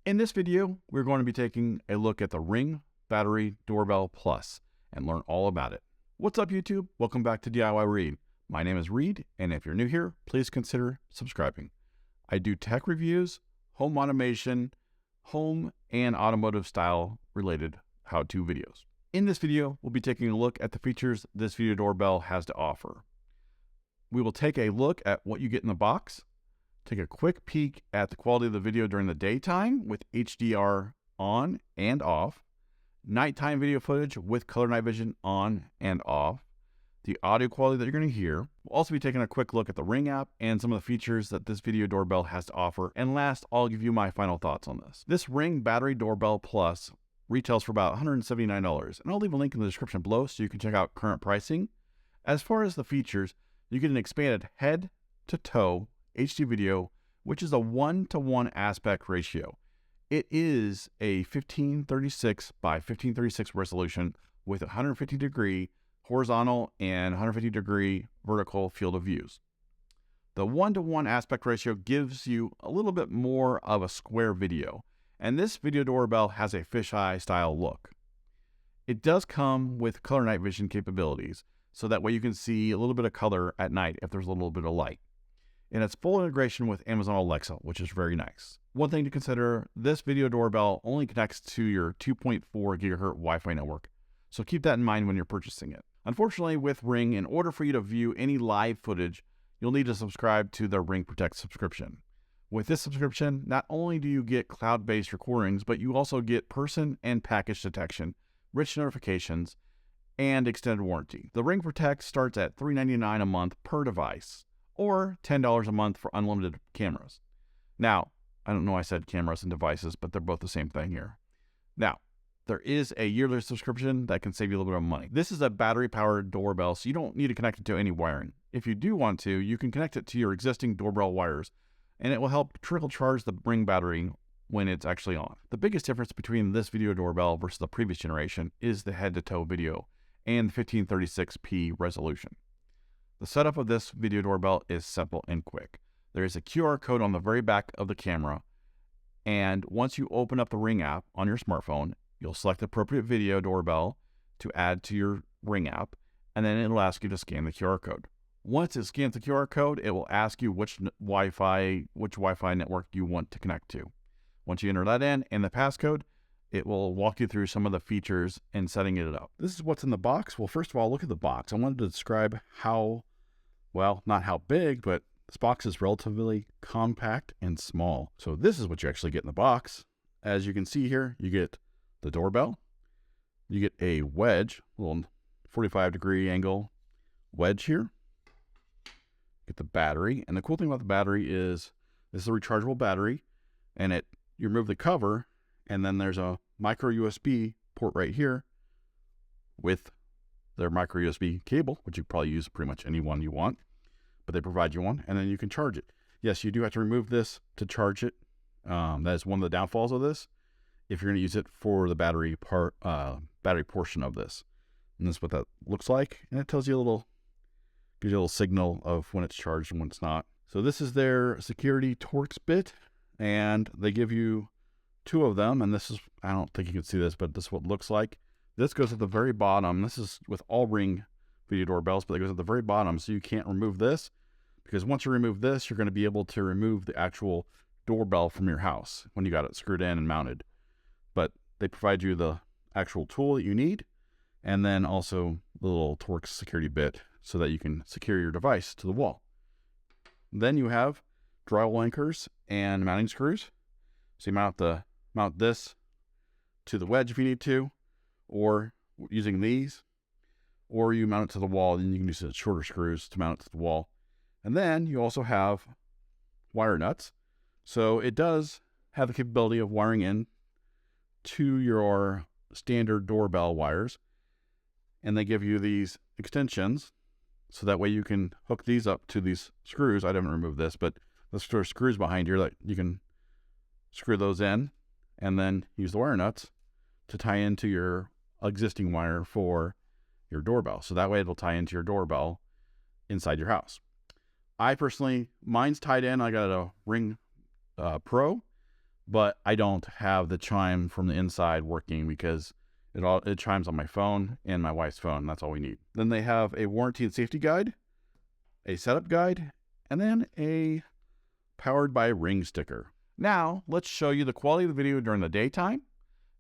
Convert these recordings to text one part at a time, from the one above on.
In this video, we're going to be taking a look at the Ring Battery Doorbell Plus and learn all about it. What's up, YouTube? Welcome back to DIY Reed. My name is Reed, and if you're new here, please consider subscribing. I do tech reviews, home automation, home and automotive style related how-to videos. In this video, we'll be taking a look at the features this video doorbell has to offer. We will take a look at what you get in the box, take a quick peek at the quality of the video during the daytime with HDR on and off, nighttime video footage with color night vision on and off, the audio quality that you're going to hear. We'll also be taking a quick look at the Ring app and some of the features that this video doorbell has to offer. And last, I'll give you my final thoughts on this. This Ring Battery Doorbell Plus retails for about $179, and I'll leave a link in the description below so you can check out current pricing. As far as the features, you get an expanded head-to-toe HD video, which is a 1:1 aspect ratio. It is a 1536 by 1536 resolution with 150-degree horizontal and 150-degree vertical field of views. The 1:1 aspect ratio gives you a little bit more of a square video, and this video doorbell has a fisheye style look. It does come with color night vision capabilities, so that way you can see a little bit of color at night if there's a little bit of light. And it's full integration with Amazon Alexa, which is very nice. One thing to consider, this video doorbell only connects to your 2.4 gigahertz Wi-Fi network, so keep that in mind when you're purchasing it. Unfortunately, with Ring, in order for you to view any live footage, you'll need to subscribe to the Ring Protect subscription. With this subscription, not only do you get cloud-based recordings, but you also get person and package detection, rich notifications, and extended warranty. The Ring Protect starts at $3.99 a month per device, or $10 a month for unlimited cameras. Now, I don't know why I said cameras and devices, but they're both the same thing here. Now, there is a yearly subscription that can save you a little bit of money. This is a battery-powered doorbell, so you don't need to connect it to any wiring. If you do want to, you can connect it to your existing doorbell wires, and it will help trickle charge the Ring battery when it's actually on. The biggest difference between this video doorbell versus the previous generation is the head-to-toe video and 1536p resolution. The setup of this video doorbell is simple and quick. There is a QR code on the very back of the camera, and once you open up the Ring app on your smartphone, you'll select the appropriate video doorbell to add to your Ring app, and then it'll ask you to scan the QR code. Once it scans the QR code, it will ask you which Wi-Fi network you want to connect to. Once you enter that in and the passcode, it will walk you through some of the features and setting it up. This is what's in the box. Well, first of all, look at the box. I wanted to describe how, well, not how big, but this box is relatively compact and small. So this is what you actually get in the box. As you can see here, you get the doorbell. You get a wedge, a little 45-degree angle wedge here. Get the battery. And the cool thing about the battery is this is a rechargeable battery, and you remove the cover, and then there's a micro USB port right here with their micro USB cable, which you can probably use pretty much any one you want, but they provide you one, and then you can charge it. Yes, you do have to remove this to charge it. That is one of the downfalls of this, if you're going to use it for the battery portion of this. And this is what that looks like, and it tells you gives you a little signal of when it's charged and when it's not. So this is their security Torx bit, and they give you two of them, and this is, I don't think you can see this, but this is what it looks like. This goes at the very bottom. This is with all Ring video doorbells, but it goes at the very bottom, so you can't remove this, because once you remove this, you're going to be able to remove the actual doorbell from your house when you got it screwed in and mounted. But they provide you the actual tool that you need, and then also the little Torx security bit so that you can secure your device to the wall. Then you have drywall anchors and mounting screws. So you mount this to the wedge if you need to, or using these, or you mount it to the wall, and you can use the shorter screws to mount it to the wall. And then you also have wire nuts. So it does have the capability of wiring in to your standard doorbell wires, and they give you these extensions so that way you can hook these up to these screws. I haven't removed this, but there's sort of screws behind here that you can screw those in, and then use the wire nuts to tie into your existing wire for your doorbell. So that way it'll tie into your doorbell inside your house. I personally, mine's tied in. I got a Ring Pro, but I don't have the chime from the inside working because it chimes on my phone and my wife's phone. That's all we need. Then they have a warranty and safety guide, a setup guide, and then a powered by Ring sticker. Now, let's show you the quality of the video during the daytime,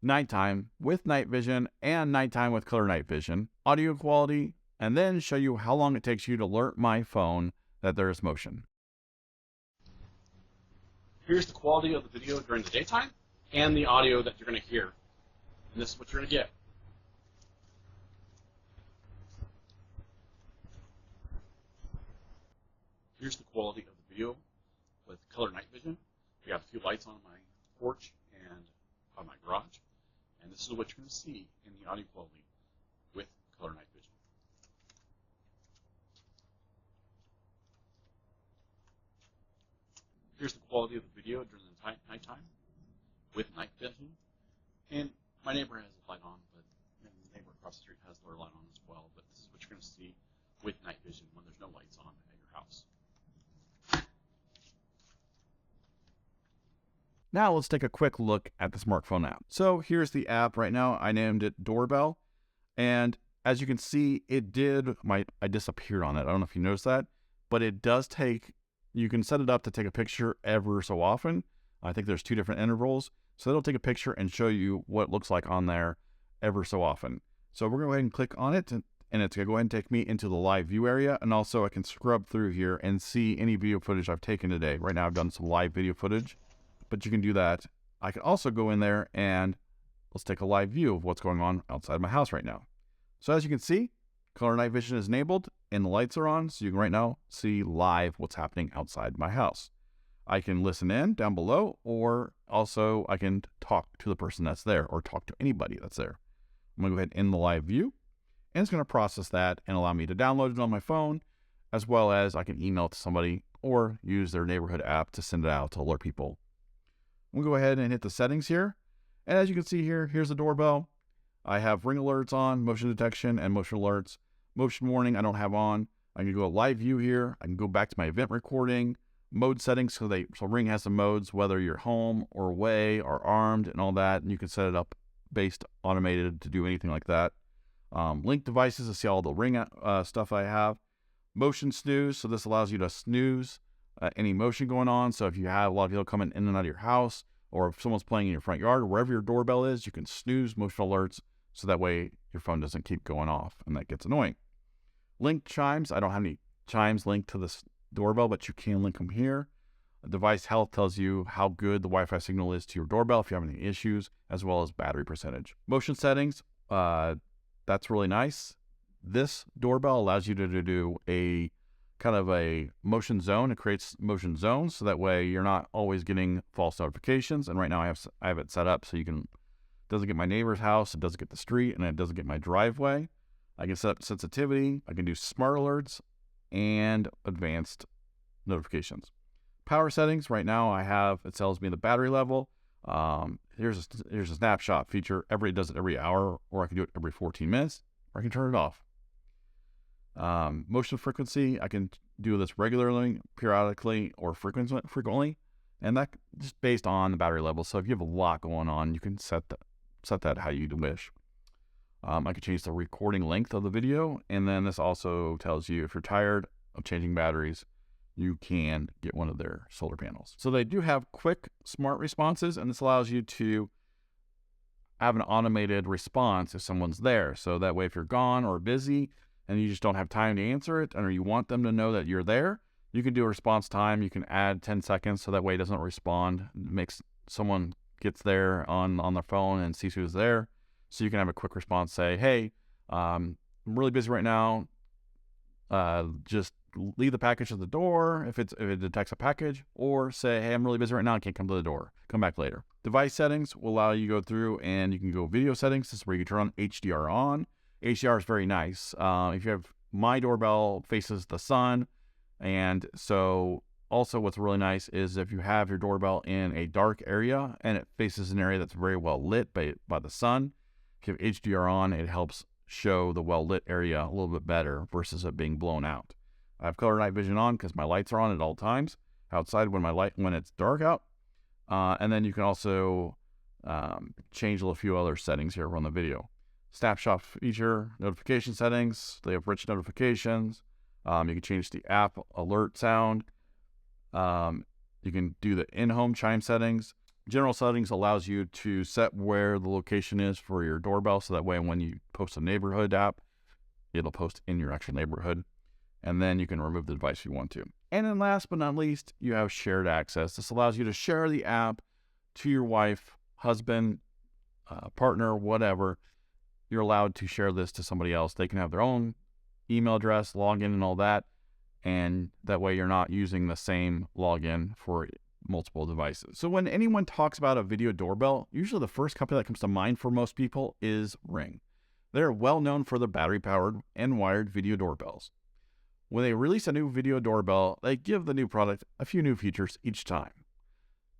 nighttime with night vision, and nighttime with color night vision, audio quality, and then show you how long it takes you to alert my phone that there is motion. Here's the quality of the video during the daytime and the audio that you're going to hear. And this is what you're going to get. Here's the quality of the video with color night vision. We have a few lights on my porch and on my garage. And this is what you're going to see in the audio quality with color night vision. Here's the quality of the video during the nighttime with night vision. And my neighbor has a light on, but the neighbor across the street has their light on as well. But this is what you're going to see with night vision when there's no lights on at your house. Now let's take a quick look at the smartphone app. So here's the app right now. I named it Doorbell. And as you can see, I disappeared on it. I don't know if you noticed that, but it does you can set it up to take a picture ever so often. I think there's 2 different intervals. So it'll take a picture and show you what it looks like on there ever so often. So we're going to go ahead and click on it, and it's going to go ahead and take me into the live view area. And also I can scrub through here and see any video footage I've taken today. Right now I've done some live video footage, but you can do that. I can also go in there and let's take a live view of what's going on outside my house right now. So as you can see, color night vision is enabled and the lights are on. So you can right now see live what's happening outside my house. I can listen in down below, or also I can talk to the person that's there or talk to anybody that's there. I'm going to go ahead and end the live view, and it's going to process that and allow me to download it on my phone, as well as I can email it to somebody or use their neighborhood app to send it out to alert people. I'm going to go ahead and hit the settings here. And as you can see here, here's the doorbell. I have ring alerts on, motion detection, and motion alerts. Motion warning I don't have on. I can go to live view here. I can go back to my event recording. Mode settings, so Ring has some modes, whether you're home or away or armed and all that, and you can set it up based automated to do anything like that. Link devices to see all the Ring stuff I have. Motion snooze, so this allows you to snooze any motion going on. So if you have a lot of people coming in and out of your house, or if someone's playing in your front yard, or wherever your doorbell is, you can snooze motion alerts, so that way your phone doesn't keep going off, and that gets annoying. Link chimes, I don't have any chimes linked to this doorbell, but you can link them here. Device health tells you how good the Wi-Fi signal is to your doorbell if you have any issues, as well as battery percentage. Motion settings, that's really nice. This doorbell allows you to do a kind of a motion zone. It creates motion zones, so that way you're not always getting false notifications. And right now I have it set up so it doesn't get my neighbor's house, it doesn't get the street, and it doesn't get my driveway. I can set up sensitivity. I can do smart alerts and advanced notifications. Power settings, right now it tells me the battery level. Here's a snapshot feature. Everybody does it every hour, or I can do it every 14 minutes, or I can turn it off. Motion frequency, I can do this regularly, periodically, or frequently, and that just based on the battery level. So if you have a lot going on, you can set that how you wish. I can change the recording length of the video, and then this also tells you if you're tired of changing batteries, you can get one of their solar panels. So they do have quick smart responses, and this allows you to have an automated response if someone's there. So that way if you're gone or busy and you just don't have time to answer it, or you want them to know that you're there, you can do a response time. You can add 10 seconds so that way it doesn't respond. It makes someone gets there on their phone and sees who's there. So you can have a quick response, say, hey, I'm really busy right now. Just leave the package at the door if it detects a package, or say, hey, I'm really busy right now, I can't come to the door, come back later. Device settings will allow you to go through and you can go video settings. This is where you can turn on HDR on. HDR is very nice. If you have my doorbell faces the sun, and so also what's really nice is if you have your doorbell in a dark area and it faces an area that's very well lit by the sun, if you have HDR on, it helps show the well-lit area a little bit better versus it being blown out. I have color night vision on because my lights are on at all times outside when it's dark out. And then you can also change a few other settings here on the video. Snapshot feature, notification settings, they have rich notifications. You can change the app alert sound. You can do the in-home chime settings. General settings allows you to set where the location is for your doorbell, so that way when you post a neighborhood app, it'll post in your actual neighborhood. And then you can remove the device if you want to. And then last but not least, you have shared access. This allows you to share the app to your wife, husband, partner, whatever. You're allowed to share this to somebody else. They can have their own email address, login, and all that. And that way you're not using the same login for multiple devices. So when anyone talks about a video doorbell, usually the first company that comes to mind for most people is Ring. They're well known for their battery-powered and wired video doorbells. When they release a new video doorbell, they give the new product a few new features each time.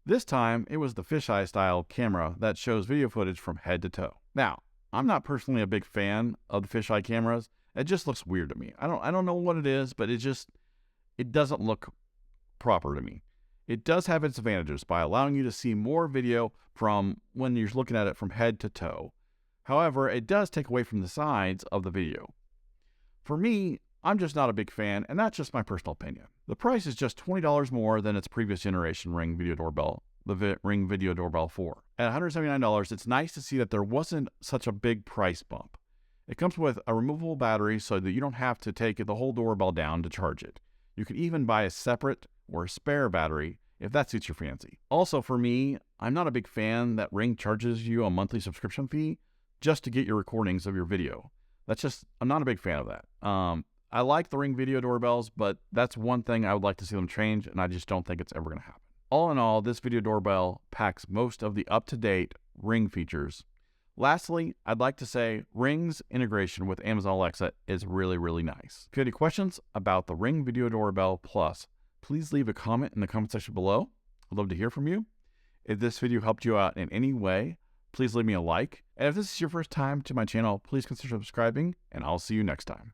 This time, it was the fisheye style camera that shows video footage from head to toe. Now, I'm not personally a big fan of the fisheye cameras. It just looks weird to me. I don't know what it is, but it doesn't look proper to me. It does have its advantages by allowing you to see more video from when you're looking at it from head to toe. However, it does take away from the sides of the video. For me, I'm just not a big fan, and that's just my personal opinion. The price is just $20 more than its previous generation Ring video doorbell, the Ring Video Doorbell 4. At $179, it's nice to see that there wasn't such a big price bump. It comes with a removable battery so that you don't have to take the whole doorbell down to charge it. You can even buy a separate or a spare battery if that suits your fancy. Also for me, I'm not a big fan that Ring charges you a monthly subscription fee just to get your recordings of your video. I'm not a big fan of that. I like the Ring video doorbells, but that's one thing I would like to see them change, and I just don't think it's ever going to happen. All in all, this video doorbell packs most of the up-to-date Ring features. Lastly, I'd like to say Ring's integration with Amazon Alexa is really, really nice. If you have any questions about the Ring Video Doorbell Plus, please leave a comment in the comment section below. I'd love to hear from you. If this video helped you out in any way, please leave me a like. And if this is your first time to my channel, please consider subscribing, and I'll see you next time.